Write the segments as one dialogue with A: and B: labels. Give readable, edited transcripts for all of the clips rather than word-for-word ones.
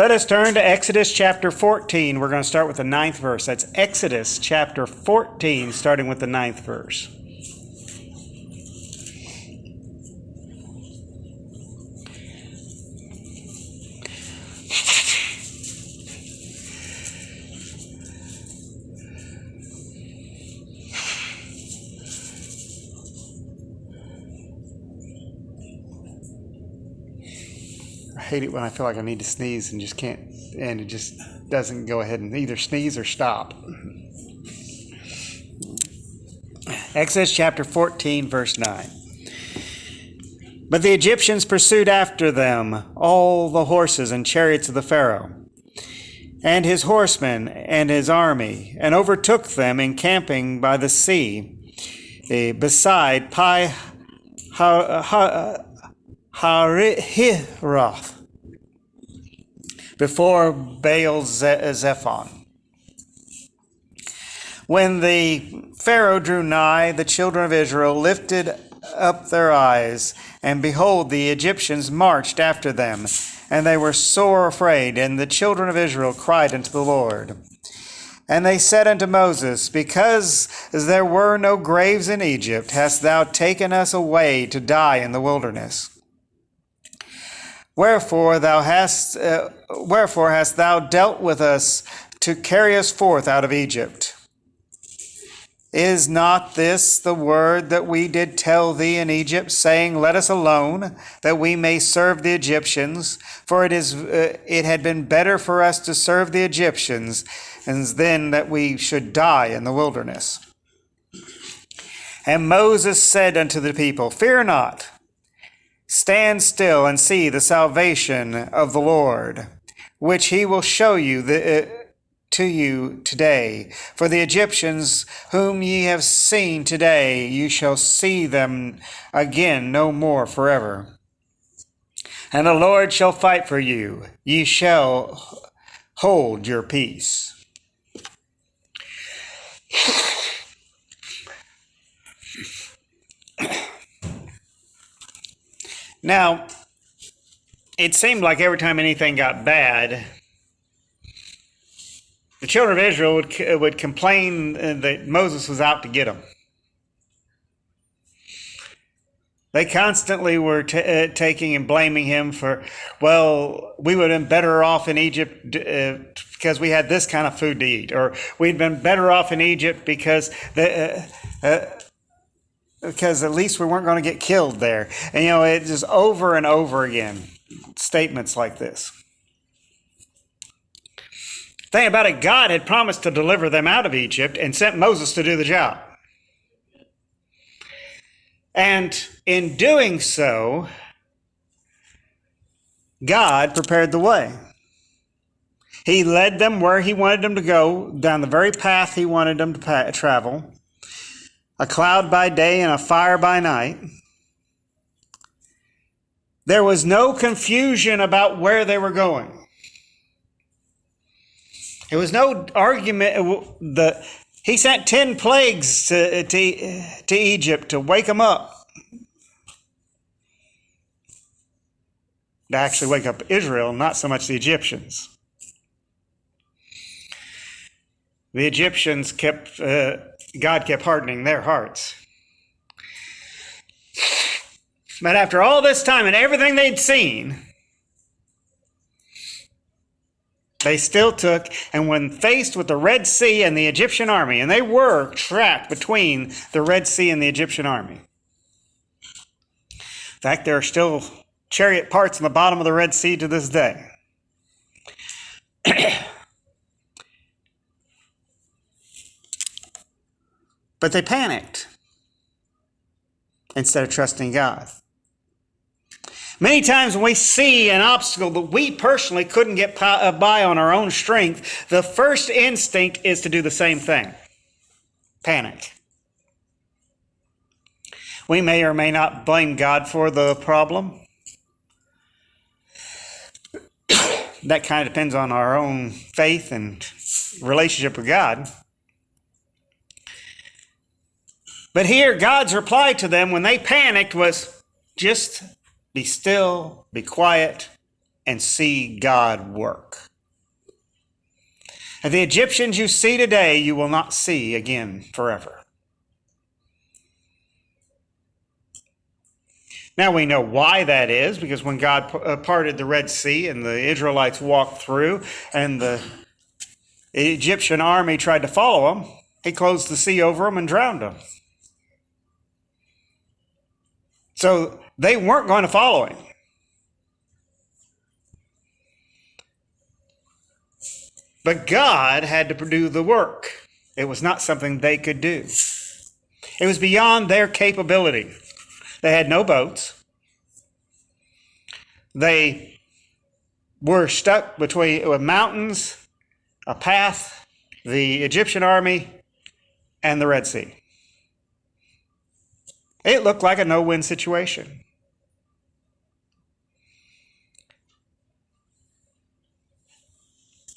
A: Let us turn to Exodus chapter 14. We're going to start with the 9th verse. That's Exodus chapter 14, starting with the 9th verse. I hate it when I feel like I need to sneeze and just can't, and it just doesn't go ahead and either sneeze or stop. Exodus chapter 14, verse 9. But the Egyptians pursued after them all the horses and chariots of the Pharaoh, and his horsemen and his army, and overtook them encamping by the sea, beside Pi-hahiroth, before Baal-zephon. When the Pharaoh drew nigh, the children of Israel lifted up their eyes, and behold, the Egyptians marched after them, and they were sore afraid. And the children of Israel cried unto the Lord. And they said unto Moses, Because there were no graves in Egypt, hast thou taken us away to die in the wilderness? Wherefore hast thou dealt with us to carry us forth out of Egypt? Is not this the word that we did tell thee in Egypt, saying, Let us alone, that we may serve the Egyptians? For it had been better for us to serve the Egyptians, and than that we should die in the wilderness. And Moses said unto the people, Fear not. Stand still and see the salvation of the Lord, which he will show you to you today. For the Egyptians whom ye have seen today, you shall see them again no more forever. And the Lord shall fight for you. Ye shall hold your peace. Now, it seemed like every time anything got bad, the children of Israel would complain that Moses was out to get them. They constantly were taking and blaming him for, well, we would have been better off in Egypt because we had this kind of food to eat, or we'd been better off in Egypt because at least we weren't going to get killed there. And, it's just over and over again, statements like this. Thing about it, God had promised to deliver them out of Egypt and sent Moses to do the job. And in doing so, God prepared the way. He led them where he wanted them to go, down the very path he wanted them to travel. A cloud by day and a fire by night. There was no confusion about where they were going. There was no argument. He sent 10 plagues to Egypt to wake them up. To actually wake up Israel, not so much the Egyptians. The Egyptians God kept hardening their hearts. But after all this time and everything they'd seen, they still took, and when faced with the Red Sea and the Egyptian army, and they were trapped between the Red Sea and the Egyptian army. In fact, there are still chariot parts in the bottom of the Red Sea to this day. But they panicked instead of trusting God. Many times when we see an obstacle that we personally couldn't get by on our own strength, the first instinct is to do the same thing. Panic. We may or may not blame God for the problem. That kind of depends on our own faith and relationship with God. But here, God's reply to them when they panicked was, just be still, be quiet, and see God work. And the Egyptians you see today, you will not see again forever. Now we know why that is, because when God parted the Red Sea and the Israelites walked through and the Egyptian army tried to follow them, he closed the sea over them and drowned them. So they weren't going to follow him. But God had to do the work. It was not something they could do. It was beyond their capability. They had no boats. They were stuck between mountains, a path, the Egyptian army, and the Red Sea. It looked like a no-win situation.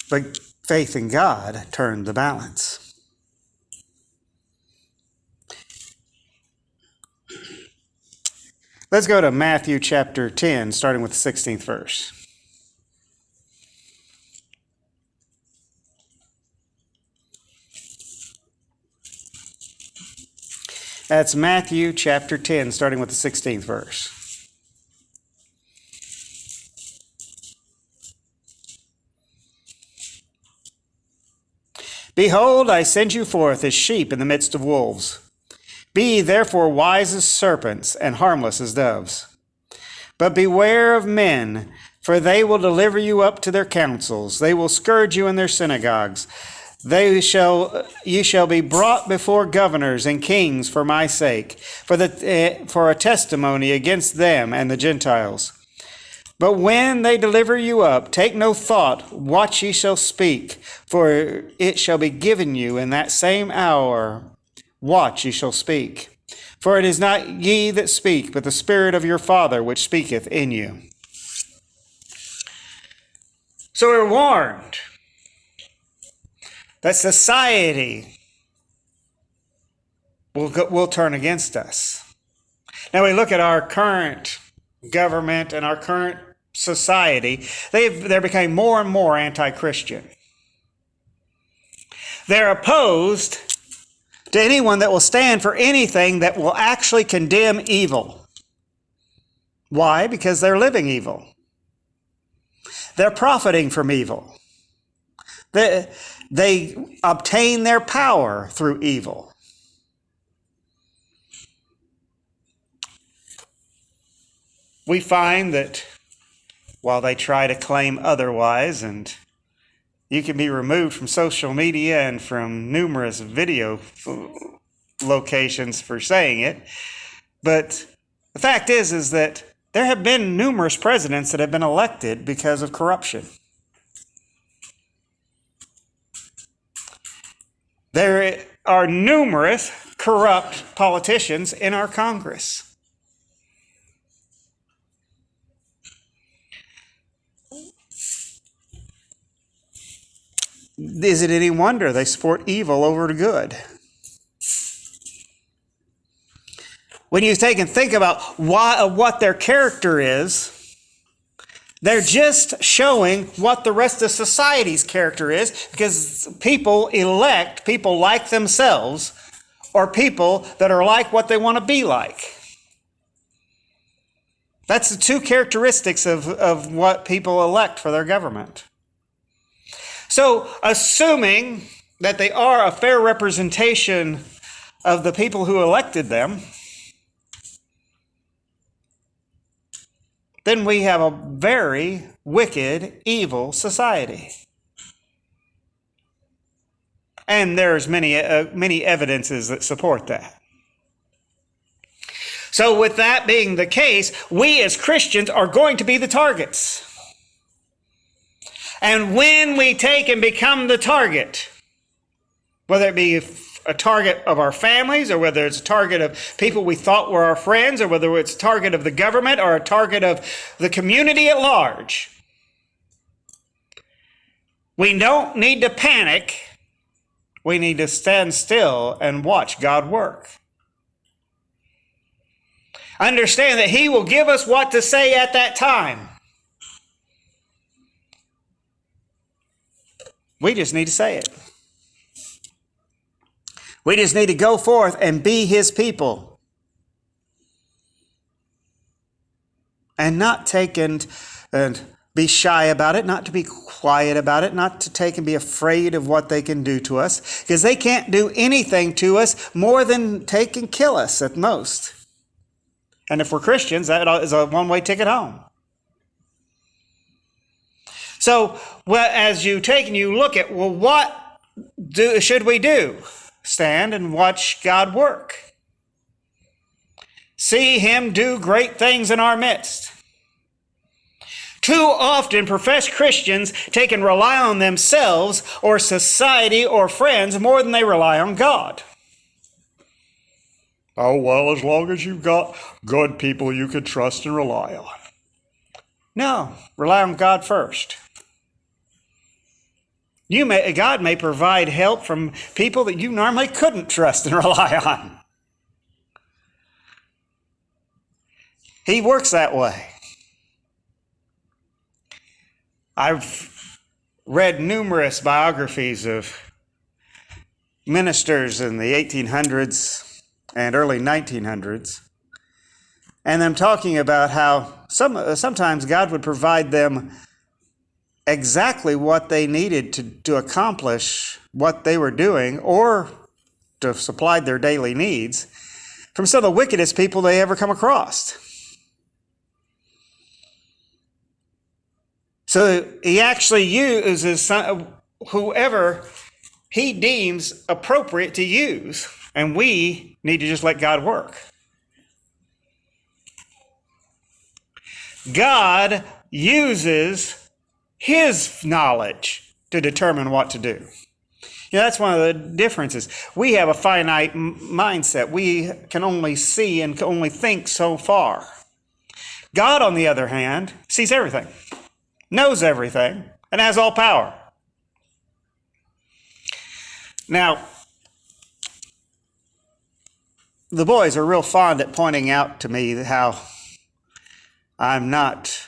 A: But faith in God turned the balance. Let's go to Matthew chapter 10, starting with the 16th verse. That's Matthew chapter 10, starting with the 16th verse. Behold, I send you forth as sheep in the midst of wolves. Be ye therefore wise as serpents and harmless as doves. But beware of men, for they will deliver you up to their councils. They will scourge you in their synagogues. You shall be brought before governors and kings for my sake, for a testimony against them and the Gentiles. But when they deliver you up, take no thought what ye shall speak, for it shall be given you in that same hour what ye shall speak. For it is not ye that speak, but the Spirit of your Father which speaketh in you. So we're warned that society will turn against us. Now we look at our current government and our current society. They're becoming more and more anti-Christian. They're opposed to anyone that will stand for anything that will actually condemn evil. Why? Because they're living evil. They're profiting from evil. They obtain their power through evil. We find that while they try to claim otherwise, and you can be removed from social media and from numerous video locations for saying it, but the fact is that there have been numerous presidents that have been elected because of corruption. There are numerous corrupt politicians in our Congress. Is it any wonder they support evil over the good? When you take and think about what their character is, they're just showing what the rest of society's character is, because people elect people like themselves or people that are like what they want to be like. That's the two characteristics of what people elect for their government. So, assuming that they are a fair representation of the people who elected them, then we have a very wicked, evil society. And there's many evidences that support that. So with that being the case, we as Christians are going to be the targets. And when we take and become the target, whether it be a target of our families, or whether it's a target of people we thought were our friends, or whether it's a target of the government or a target of the community at large, we don't need to panic. We need to stand still and watch God work. Understand that He will give us what to say at that time. We just need to say it. We just need to go forth and be His people. And not take and be shy about it, not to be quiet about it, not to take and be afraid of what they can do to us, because they can't do anything to us more than take and kill us at most. And if we're Christians, that is a one-way ticket home. So, as you take and you look at, what should we do? Stand and watch God work. See Him do great things in our midst. Too often, professed Christians take and rely on themselves or society or friends more than they rely on God. Oh, well, as long as you've got good people you can trust and rely on. No, rely on God first. God may provide help from people that you normally couldn't trust and rely on. He works that way. I've read numerous biographies of ministers in the 1800s and early 1900s, and them talking about how sometimes God would provide them exactly what they needed to accomplish what they were doing or to supply their daily needs from some of the wickedest people they ever come across. So He actually uses whoever He deems appropriate to use, and we need to just let God work. God uses His knowledge to determine what to do. That's one of the differences. We have a finite mindset. We can only see and can only think so far. God, on the other hand, sees everything, knows everything, and has all power. Now, the boys are real fond at pointing out to me how I'm not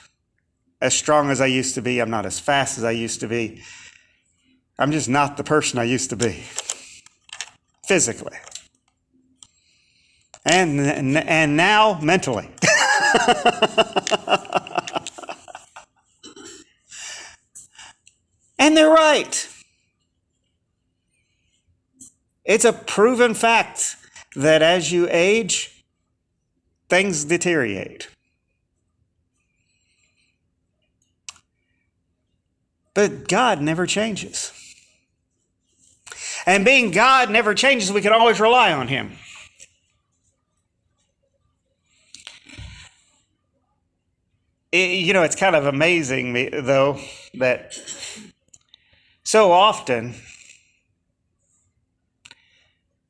A: as strong as I used to be. I'm not as fast as I used to be. I'm just not the person I used to be, physically. And now, mentally. And they're right. It's a proven fact that as you age, things deteriorate. But God never changes. And being God never changes, we can always rely on Him. It's kind of amazing, though, that so often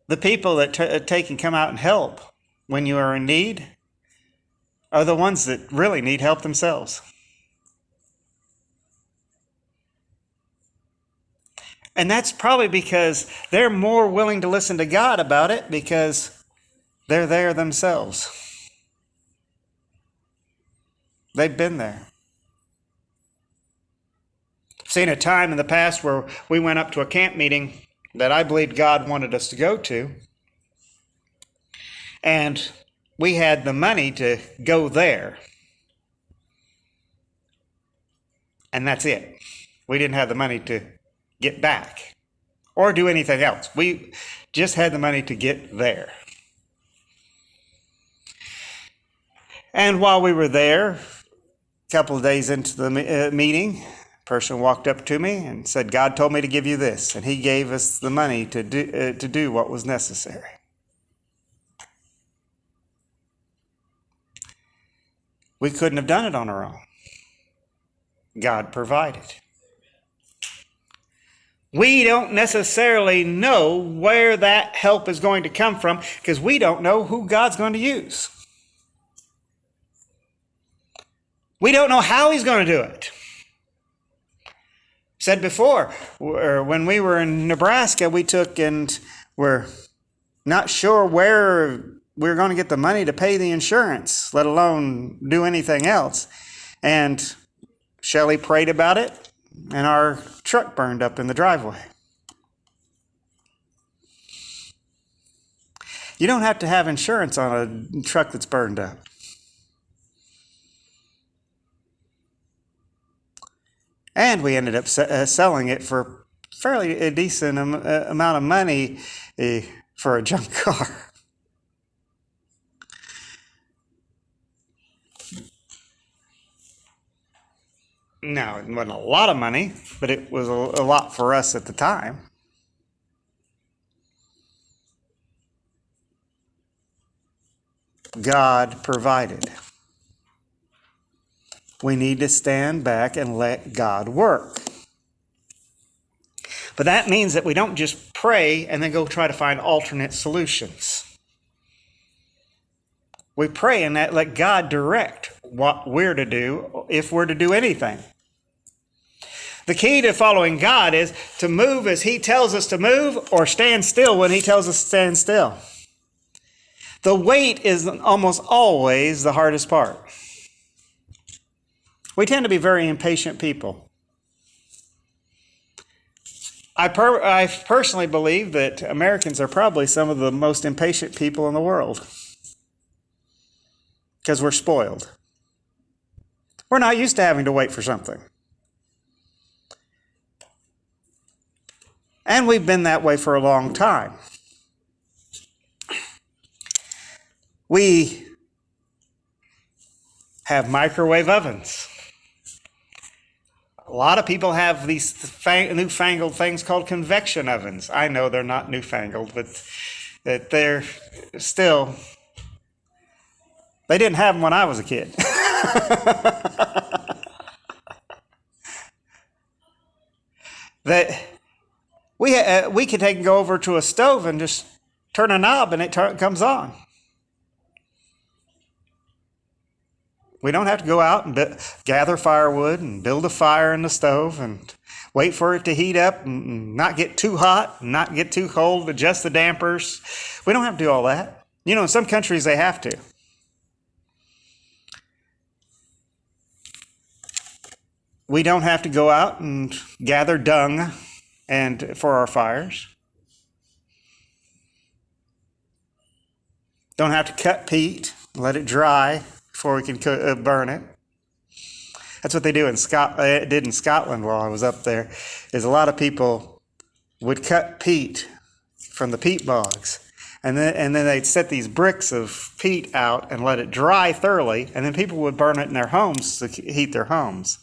A: the people that take and come out and help when you are in need are the ones that really need help themselves. And that's probably because they're more willing to listen to God about it because they're there themselves. They've been there. I've seen a time in the past where we went up to a camp meeting that I believed God wanted us to go to. And we had the money to go there. And that's it. We didn't have the money to get back or do anything else. We just had the money to get there. And while we were there, a couple of days into the meeting, a person walked up to me and said, God told me to give you this, and He gave us the money to do what was necessary. We couldn't have done it on our own. God provided. We don't necessarily know where that help is going to come from because we don't know who God's going to use. We don't know how He's going to do it. Said before, when we were in Nebraska, we took and were not sure where we were going to get the money to pay the insurance, let alone do anything else. And Shelley prayed about it. and our truck burned up in the driveway. You don't have to have insurance on a truck that's burned up. And we ended up selling it for fairly a decent amount of money for a junk car. Now, it wasn't a lot of money, but it was a lot for us at the time. God provided. We need to stand back and let God work. But that means that we don't just pray and then go try to find alternate solutions. We pray and let God direct what we're to do, if we're to do anything. The key to following God is to move as He tells us to move, or stand still when He tells us to stand still. The wait is almost always the hardest part. We tend to be very impatient people. I personally believe that Americans are probably some of the most impatient people in the world because we're spoiled. We're not used to having to wait for something. And we've been that way for a long time. We have microwave ovens. A lot of people have these newfangled things called convection ovens. I know they're not newfangled, but that they're still, they didn't have them when I was a kid. That we could take and go over to a stove and just turn a knob and it comes on. We don't have to go out and gather firewood and build a fire in the stove and wait for it to heat up and not get too hot, and not get too cold, adjust the dampers. We don't have to do all that. You know, in some countries they have to. We don't have to go out and gather dung and for our fires. Don't have to cut peat, let it dry before we can burn it. That's what they did in Scotland while I was up there, is a lot of people would cut peat from the peat bogs. And then they'd set these bricks of peat out and let it dry thoroughly, and then people would burn it in their homes to heat their homes.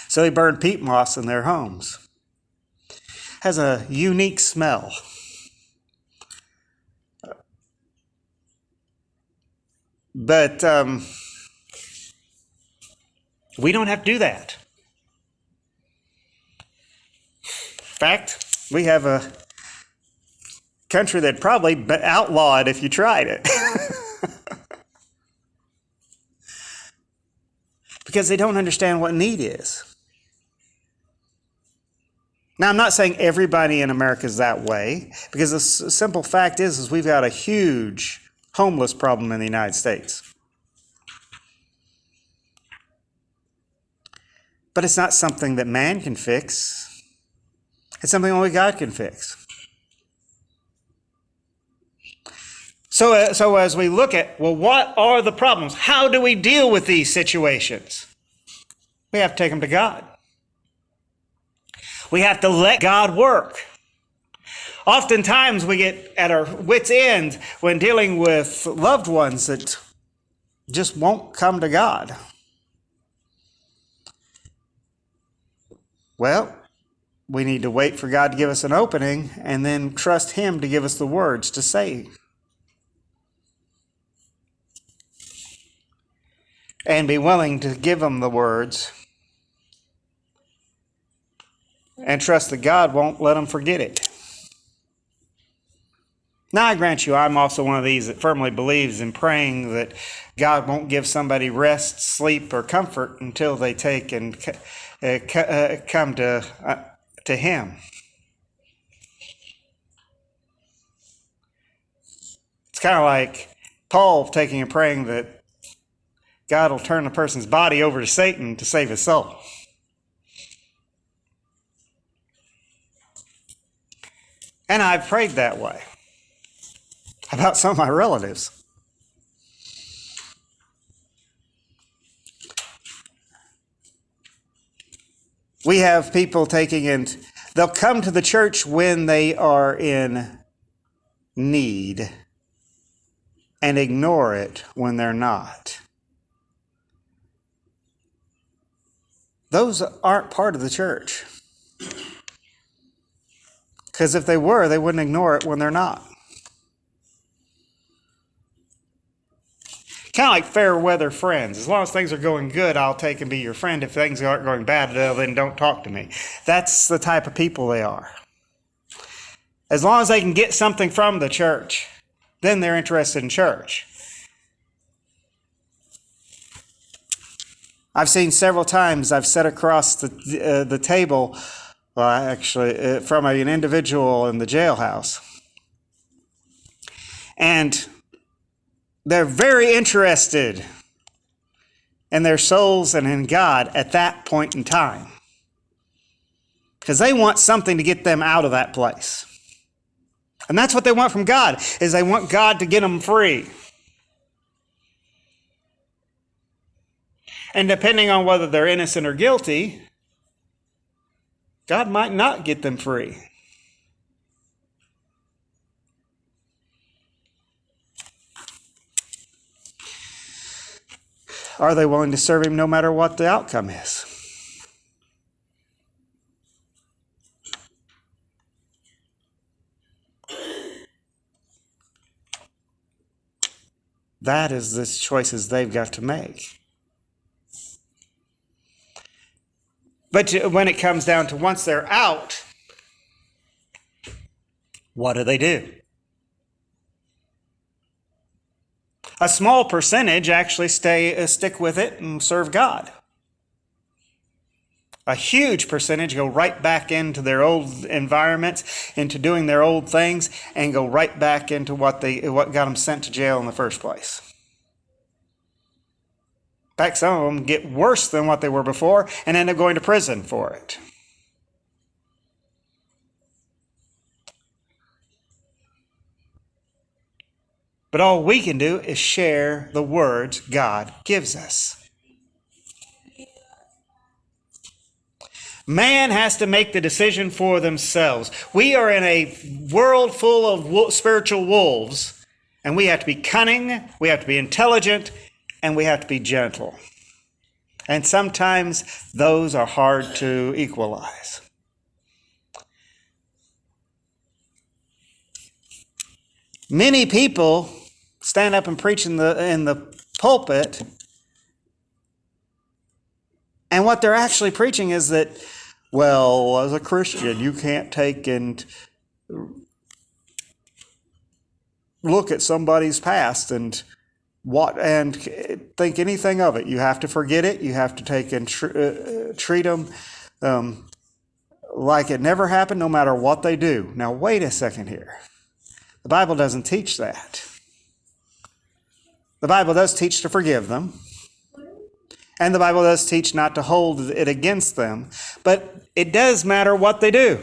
A: So they burned peat moss in their homes. Has a unique smell. But we don't have to do that. In fact, we have a country that probably outlaw it if you tried it. Because they don't understand what need is. Now, I'm not saying everybody in America is that way, because the simple fact is we've got a huge homeless problem in the United States. But it's not something that man can fix. It's something only God can fix. So as we look at, well, what are the problems? How do we deal with these situations? We have to take them to God. We have to let God work. Oftentimes we get at our wits' end when dealing with loved ones that just won't come to God. Well, we need to wait for God to give us an opening and then trust Him to give us the words to say. And be willing to give them the words and trust that God won't let them forget it. Now, I grant you, I'm also one of these that firmly believes in praying that God won't give somebody rest, sleep, or comfort until they take and come to Him. It's kind of like Paul taking and praying that God will turn a person's body over to Satan to save his soul. And I've prayed that way about some of my relatives. We have people they'll come to the church when they are in need and ignore it when they're not. Those aren't part of the church. Because if they were, they wouldn't ignore it when they're not. Kind of like fair weather friends. As long as things are going good, I'll take and be your friend. If things aren't going bad, then don't talk to me. That's the type of people they are. As long as they can get something from the church, then they're interested in church. I've seen several times, I've sat across the table, from an individual in the jailhouse. And they're very interested in their souls and in God at that point in time. Because they want something to get them out of that place. And that's what they want from God, is they want God to get them free. And depending on whether they're innocent or guilty, God might not get them free. Are they willing to serve Him no matter what the outcome is? That is the choices they've got to make. But when it comes down to once they're out, what do? A small percentage actually stick with it and serve God. A huge percentage go right back into their old environments, into doing their old things, and go right back into what got them sent to jail in the first place. In fact, some of them get worse than what they were before and end up going to prison for it. But all we can do is share the words God gives us. Man has to make the decision for themselves. We are in a world full of spiritual wolves, and we have to be cunning, we have to be intelligent, and we have to be gentle. And sometimes those are hard to equalize. Many people stand up and preach in the pulpit, and what they're actually preaching is that, well, as a Christian, you can't take and look at somebody's past and think anything of it. You have to forget it. You have to take and treat them like it never happened, no matter what they do. Now, wait a second here. The Bible doesn't teach that. The Bible does teach to forgive them. And the Bible does teach not to hold it against them. But it does matter what they do.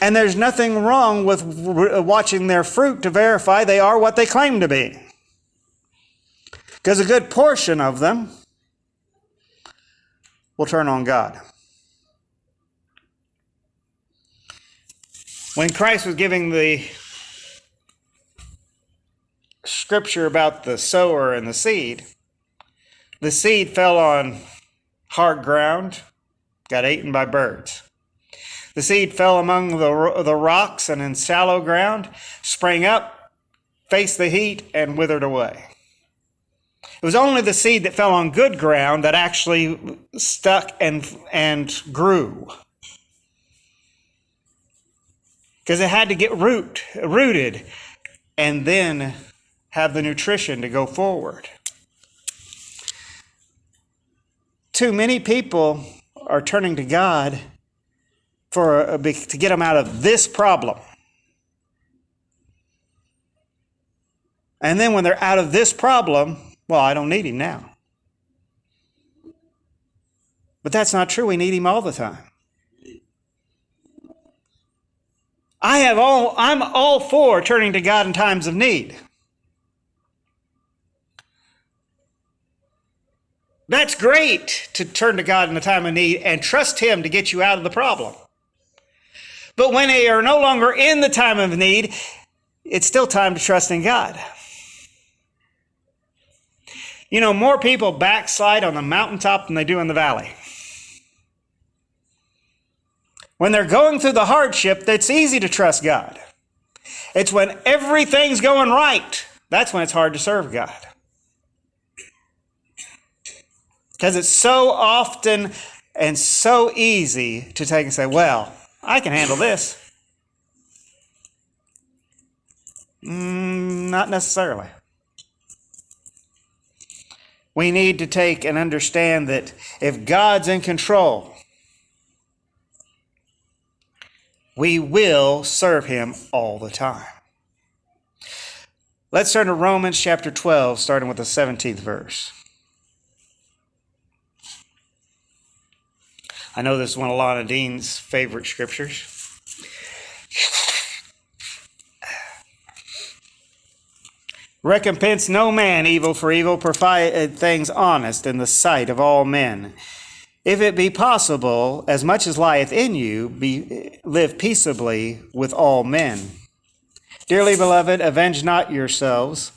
A: And there's nothing wrong with watching their fruit to verify they are what they claim to be. Because a good portion of them will turn on God. When Christ was giving the scripture about the sower and the seed fell on hard ground, got eaten by birds. The seed fell among the rocks and in shallow ground, sprang up, faced the heat, and withered away. It was only the seed that fell on good ground that actually stuck and grew. Because it had to get rooted and then have the nutrition to go forward. Too many people are turning to God to get them out of this problem. And then when they're out of this problem, well, I don't need Him now. But that's not true. We need him all the time. I'm all for turning to God in times of need. That's great to turn to God in a time of need and trust him to get you out of the problem. But when they are no longer in the time of need, it's still time to trust in God. You know, more people backslide on the mountaintop than they do in the valley. When they're going through the hardship, it's easy to trust God. It's when everything's going right, that's when it's hard to serve God. Because it's so often and so easy to take and say, well, I can handle this. Not necessarily. We need to take and understand that if God's in control, we will serve him all the time. Let's turn to Romans chapter 12, starting with the 17th verse. I know this is one of Lana Dean's favorite scriptures. Recompense no man evil for evil, provide things honest in the sight of all men. If it be possible, as much as lieth in you, live peaceably with all men. Dearly beloved, avenge not yourselves,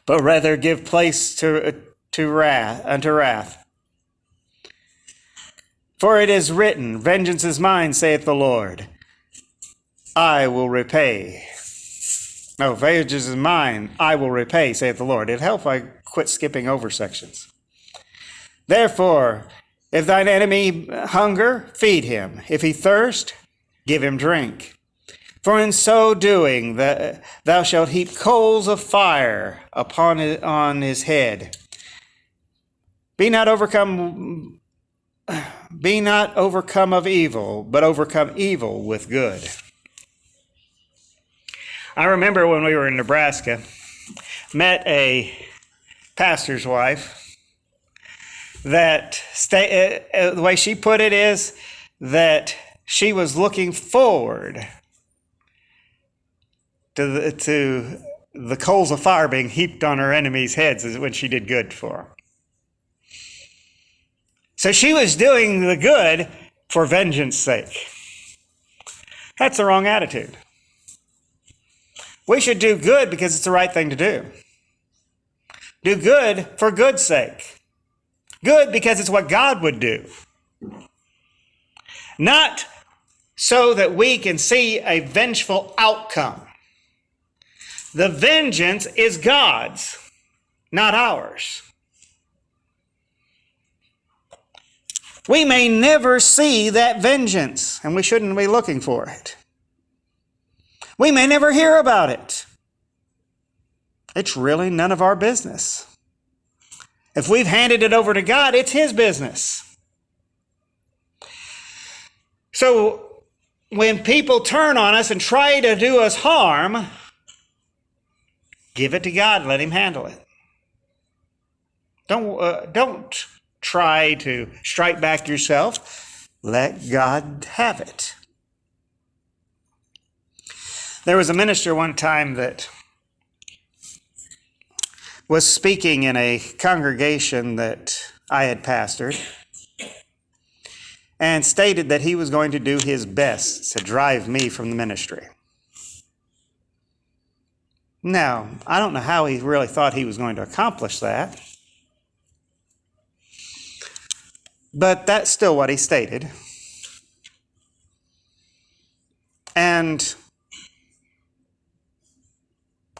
A: but rather give place unto wrath. For it is written, vengeance is mine, saith the Lord. I will repay. No, vengeance is mine, I will repay, saith the Lord. It'd help if I quit skipping over sections. Therefore, if thine enemy hunger, feed him. If he thirst, give him drink. For in so doing, thou shalt heap coals of fire on his head. Be not overcome of evil, but overcome evil with good. I remember when we were in Nebraska, met a pastor's wife that the way she put it is that she was looking forward to the coals of fire being heaped on her enemies' heads when she did good for them. So she was doing the good for vengeance sake. That's the wrong attitude. We should do good because it's the right thing to do. Do good for good's sake. Good because it's what God would do. Not so that we can see a vengeful outcome. The vengeance is God's, not ours. We may never see that vengeance, and we shouldn't be looking for it. We may never hear about it. It's really none of our business. If we've handed it over to God, it's his business. So when people turn on us and try to do us harm, give it to God and let him handle it. Don't try to strike back yourself. Let God have it. There was a minister one time that was speaking in a congregation that I had pastored and stated that he was going to do his best to drive me from the ministry. Now, I don't know how he really thought he was going to accomplish that, but that's still what he stated. And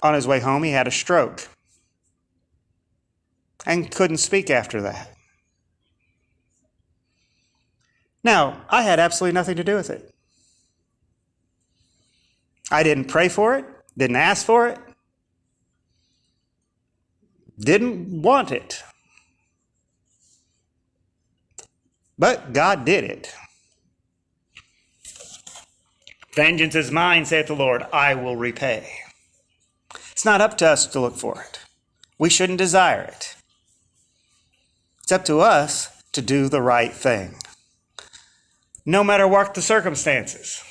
A: on his way home, he had a stroke and couldn't speak after that. Now, I had absolutely nothing to do with it. I didn't pray for it, didn't ask for it, didn't want it. But God did it. Vengeance is mine, saith the Lord, I will repay. It's not up to us to look for it. We shouldn't desire it. It's up to us to do the right thing, no matter what the circumstances.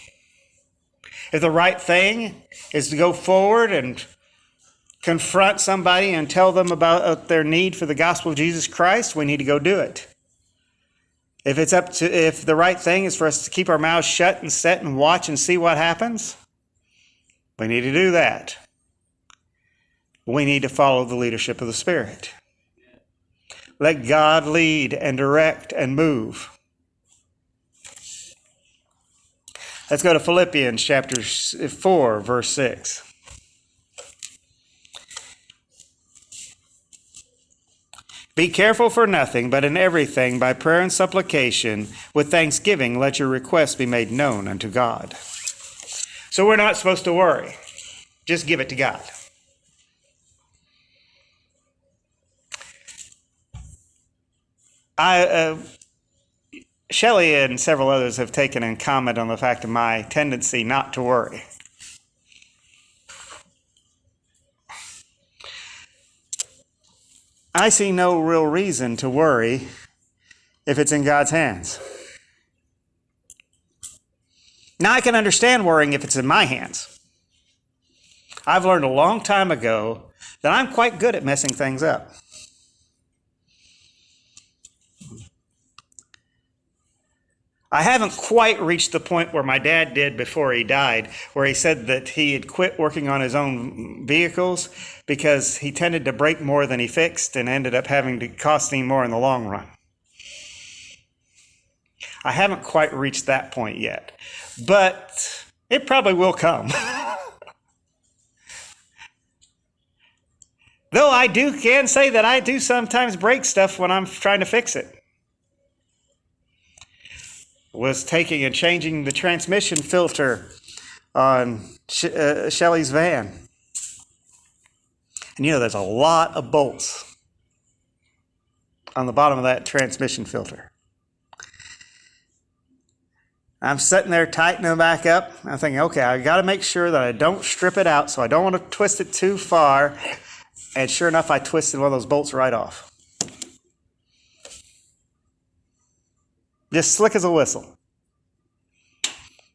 A: If the right thing is to go forward and confront somebody and tell them about their need for the gospel of Jesus Christ, we need to go do it. If the right thing is for us to keep our mouths shut and sit and watch and see what happens, we need to do that. We need to follow the leadership of the Spirit. Let God lead and direct and move. Let's go to Philippians chapter 4, verse 6. Be careful for nothing, but in everything, by prayer and supplication, with thanksgiving, let your requests be made known unto God. So we're not supposed to worry. Just give it to God. Shelley and several others have taken and commented on the fact of my tendency not to worry. I see no real reason to worry if it's in God's hands. Now, I can understand worrying if it's in my hands. I've learned a long time ago that I'm quite good at messing things up. I haven't quite reached the point where my dad did before he died, where he said that he had quit working on his own vehicles because he tended to break more than he fixed and ended up having to cost him more in the long run. I haven't quite reached that point yet, but it probably will come. Though I can say that I do sometimes break stuff when I'm trying to fix it. Was taking and changing the transmission filter on Shelley's van. And there's a lot of bolts on the bottom of that transmission filter. I'm sitting there tightening them back up. I'm thinking, okay, I got to make sure that I don't strip it out, so I don't want to twist it too far. And sure enough, I twisted one of those bolts right off. Just slick as a whistle.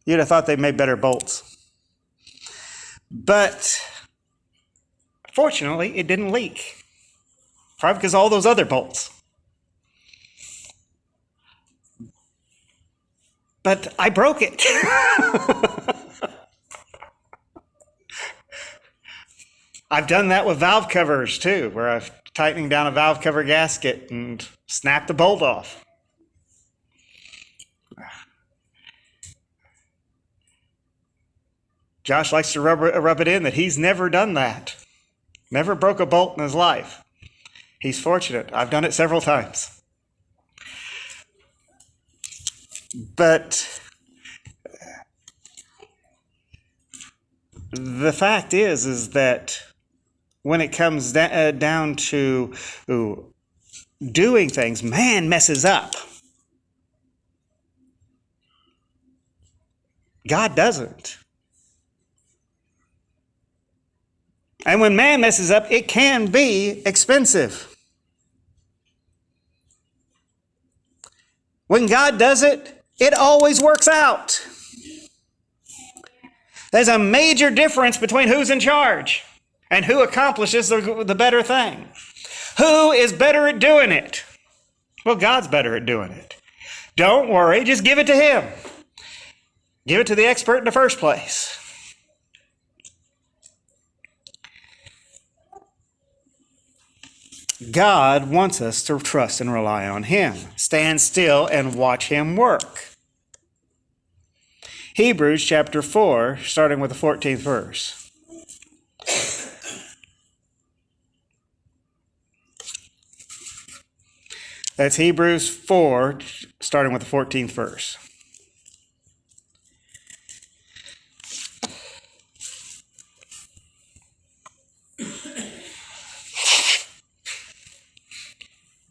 A: You'd have thought they made better bolts. But fortunately, it didn't leak. Probably because of all those other bolts. But I broke it. I've done that with valve covers too, where I've tightening down a valve cover gasket and snapped the bolt off. Josh likes to rub it in that he's never done that. Never broke a bolt in his life. He's fortunate. I've done it several times. But the fact is that when it comes down to doing things, man messes up. God doesn't. And when man messes up, it can be expensive. When God does it, it always works out. There's a major difference between who's in charge and who accomplishes the better thing. Who is better at doing it? Well, God's better at doing it. Don't worry, just give it to Him. Give it to the expert in the first place. God wants us to trust and rely on Him. Stand still and watch Him work. Hebrews chapter 4, starting with the 14th verse. That's Hebrews 4, starting with the 14th verse.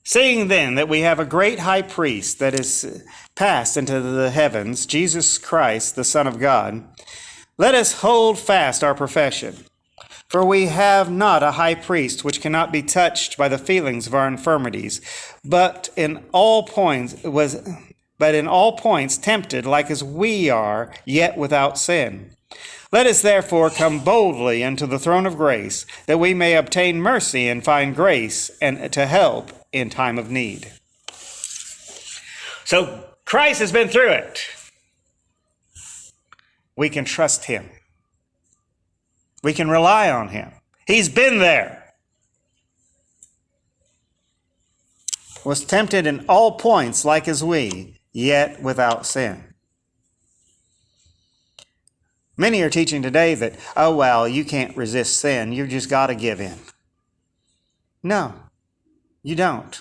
A: Seeing then that we have a great high priest that is passed into the heavens, Jesus Christ, the Son of God, let us hold fast our profession. For we have not a high priest which cannot be touched by the feelings of our infirmities, but in all points tempted like as we are, yet without sin. Let us therefore come boldly unto the throne of grace, that we may obtain mercy and find grace and to help in time of need. So Christ has been through it. We can trust him. We can rely on him. He's been there. Was tempted in all points like as we, yet without sin. Many are teaching today that, oh, well, you can't resist sin. You just got to give in. No, you don't.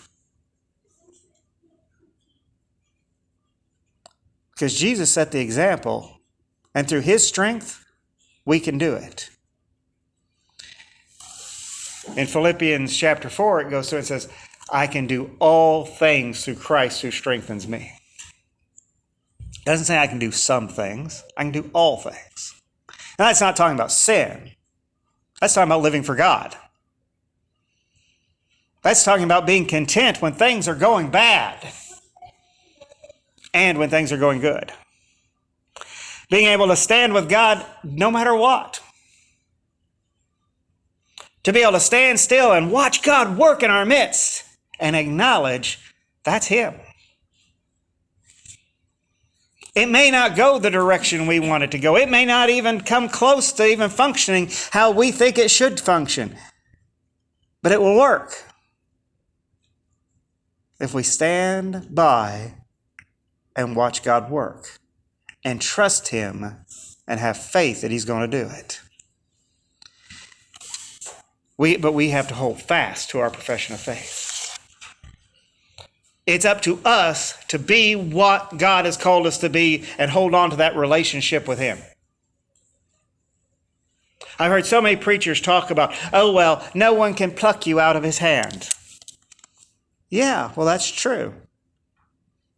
A: Because Jesus set the example, and through his strength, we can do it. In Philippians chapter 4, it goes through and says, I can do all things through Christ who strengthens me. It doesn't say I can do some things. I can do all things. And that's not talking about sin. That's talking about living for God. That's talking about being content when things are going bad and when things are going good. Being able to stand with God no matter what. To be able to stand still and watch God work in our midst and acknowledge that's him. It may not go the direction we want it to go. It may not even come close to even functioning how we think it should function. But it will work if we stand by and watch God work and trust him and have faith that he's going to do it. But we have to hold fast to our profession of faith. It's up to us to be what God has called us to be and hold on to that relationship with him. I've heard so many preachers talk about, oh, well, no one can pluck you out of his hand. Yeah, well, that's true.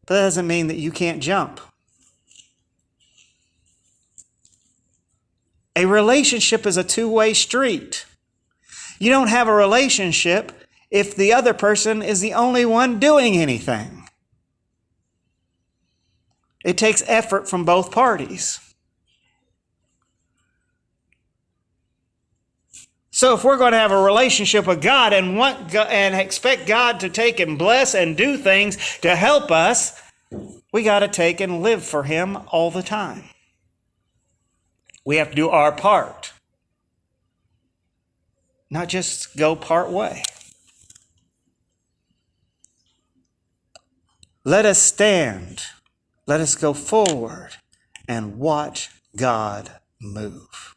A: But that doesn't mean that you can't jump. A relationship is a two-way street. You don't have a relationship if the other person is the only one doing anything. It takes effort from both parties. So if we're going to have a relationship with God and expect God to take and bless and do things to help us, we got to take and live for him all the time. We have to do our part. Not just go part way. Let us stand. Let us go forward and watch God move.